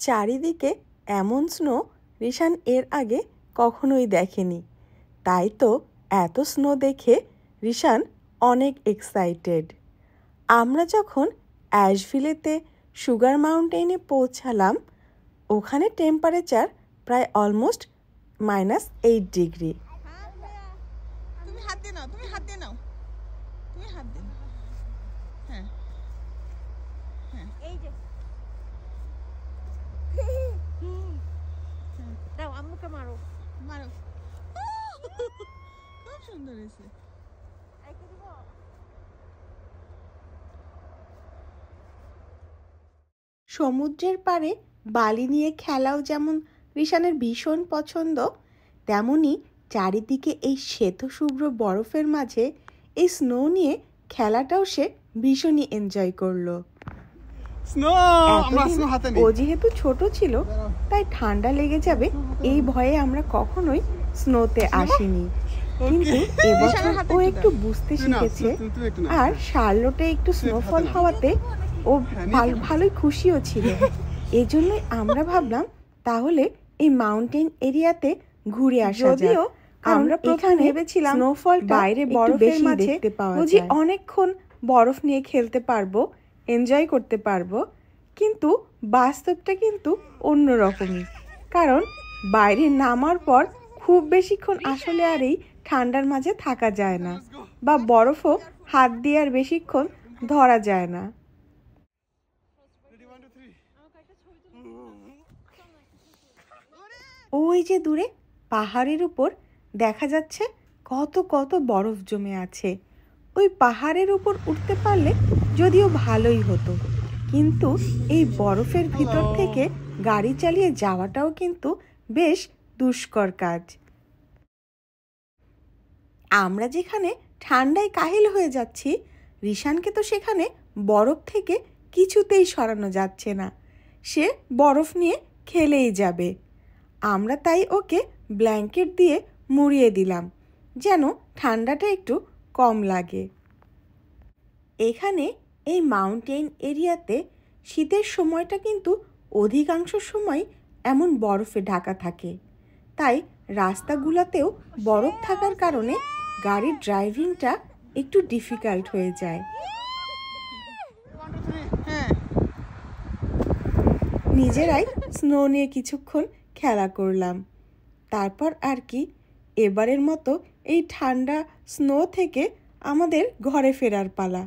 চারিদিকে এমন স্নো রিশান এর আগে কখনোই দেখেনি। তাই তো এত স্নো দেখে রিশান অনেক এক্সাইটেড। আমরা যখন অ্যাশভিলেতে সুগার মাউন্টেনে পৌঁছালাম, ওখানে টেম্পারেচার প্রায় অলমোস্ট -8 ডিগ্রি। তুমি হাত দিয়ে নাও, তুমি হাত দিয়ে নাও, তুমি হাত দিয়ে নাও। হ্যাঁ হ্যাঁ, এই যে দাও, আম্মুকে মারো মারো। খুব সুন্দর হয়েছে। সমুদ্রের পাড়ে বালি নিয়ে খেলাও যেমন রিশানের ভীষণ পছন্দ, তেমনি চারিদিকে এই শ্বেতশুভ্র বরফের মাঝে এই স্নো নিয়ে খেলাটাও সে ভীষণই এনজয় করলো। ও যেহেতু ছোট ছিল তাই ঠান্ডা লেগে যাবে এই ভয়ে আমরা কখনোই স্নোতে আসিনি, কিন্তু এবছর ও একটু বুঝতে শিখেছে। আর শার্লোটে একটু স্নোফল হওয়াতে ও ভালোই খুশিও ছিল। এই জন্যই আমরা ভাবলাম তাহলে এই মাউন্টেন এরিয়াতে ঘুরে আসা যায়। যদিও আমরা প্রথমে ভেবেছিলাম স্নোফল বাইরে বরফের মাঝে বুঝি অনেকক্ষণ বরফ নিয়ে খেলতে পারবো, এনজয় করতে পারবো, কিন্তু বাস্তবটা কিন্তু অন্যরকমই। কারণ বাইরে নামার পর খুব বেশিক্ষণ আসলে আর এই ঠান্ডার মাঝে থাকা যায় না, বা বরফও হাত দিয়ে আর বেশিক্ষণ ধরা যায় না। ওই যে দূরে পাহাড়ের উপর দেখা যাচ্ছে কত কত বরফ জমে আছে। ওই পাহাড়ের উপর উঠতে পারলে যদিও ভালোই হতো, কিন্তু এই বরফের ভিতর থেকে গাড়ি চালিয়ে যাওয়াটাও কিন্তু বেশ দুষ্কর কাজ। আমরা যেখানে ঠান্ডায় কাহিল হয়ে যাচ্ছি, রিশানকে তো সেখানে বরফ থেকে কিছুতেই সরানো যাচ্ছে না। সে বরফ নিয়ে খেলেই যাবে। আমরা তাই ওকে ব্ল্যাঙ্কেট দিয়ে মুড়িয়ে দিলাম যেন ঠান্ডাটা একটু কম লাগে। এখানে এই মাউন্টেন এরিয়াতে শীতের সময়টা কিন্তু অধিকাংশ সময় এমন বরফে ঢাকা থাকে, তাই রাস্তাগুলোতেও বরফ থাকার কারণে গাড়ির ড্রাইভিংটা একটু ডিফিকাল্ট হয়ে যায়। নিজেরাই স্নো নিয়ে কিছুক্ষণ খেলা করলাম, তারপর আর কি এবারের মতো এই ঠান্ডা স্নো থেকে আমাদের ঘরে ফেরার পালা।